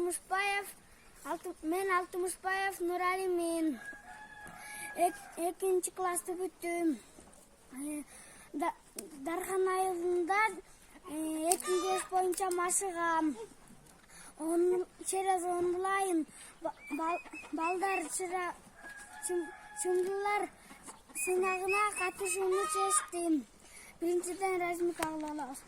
Алтымышбаев, мен Алтымышбаев Нурали мен. Экинчи классты бүттүм. Дархан айылында 2 класс боюнча машыгам. Через онлайн балдар чымдылар сынагына катышууну чечтим. Биринчиден Размик Аглалов.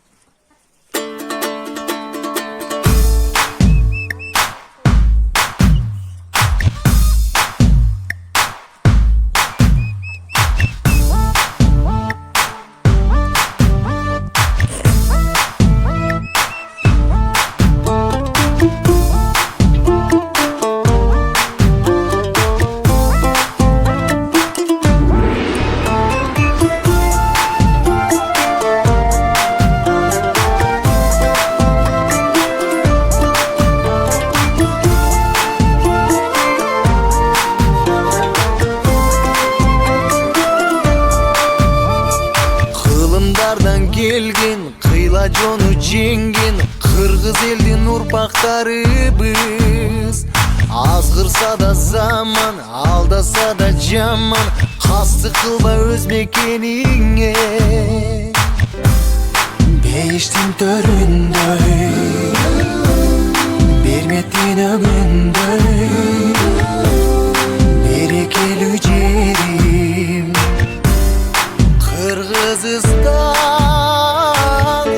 Келген кыйла жону жеңген кыргыз элдин урпактарыбыз. Азгырса да заман, алдаса да жаман, кастык кылба өз мекениңе. Бейиштин төрүндөй, берметтин өгүндөй, берекелүү жерим Кыргызстан,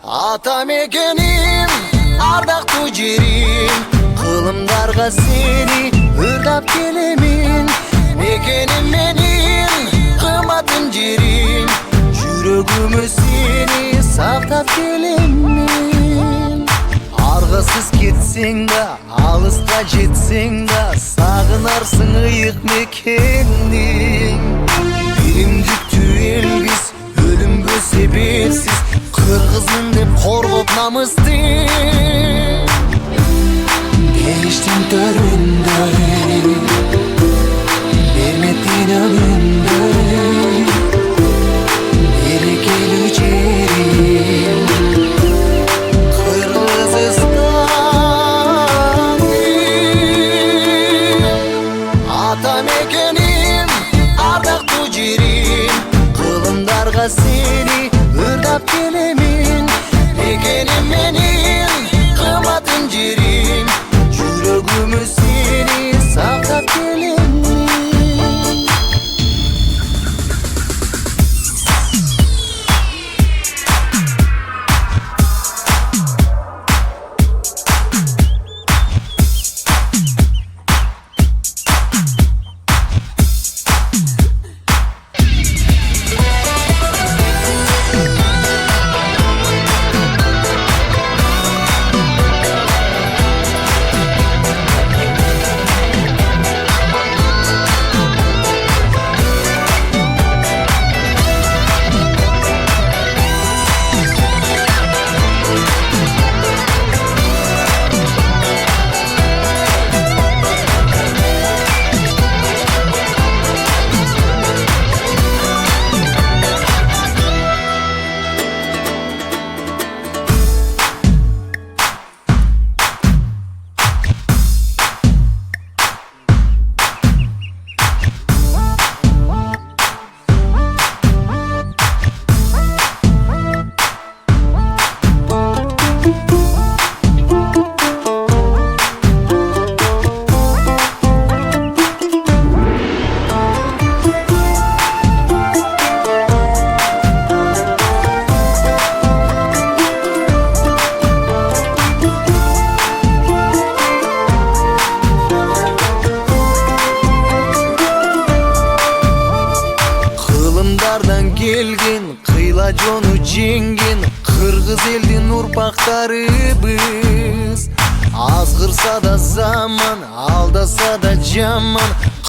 ата мекеним, ардактуу жерим. Кылымдарга сени ырдап келемин, мекеним менин, кымбатын жерим. Жүрөгүмө сени сактап келемин. Аргасыз кетсең да, алыска жетсең да, сагынарсың ыйык мекениң. Биримдиктүү элбиз, өлүмгө себепсиз, кыргызмын деп коргоп намысты. Бейиштин төрүндөй, берметтин өгүндөй, берекелүү жерим Кыргызстан, ата мекеним, ардактуу жерим. Кылымдарга сени ырдап келемин, мекеним менин, кымбатын жерим. Жүрөгүмө сени сактап келемин. Келген кыйла жону жеңген кыргыз элдин урпактарыбыз. Азгырса да заман, алдаса да жаман,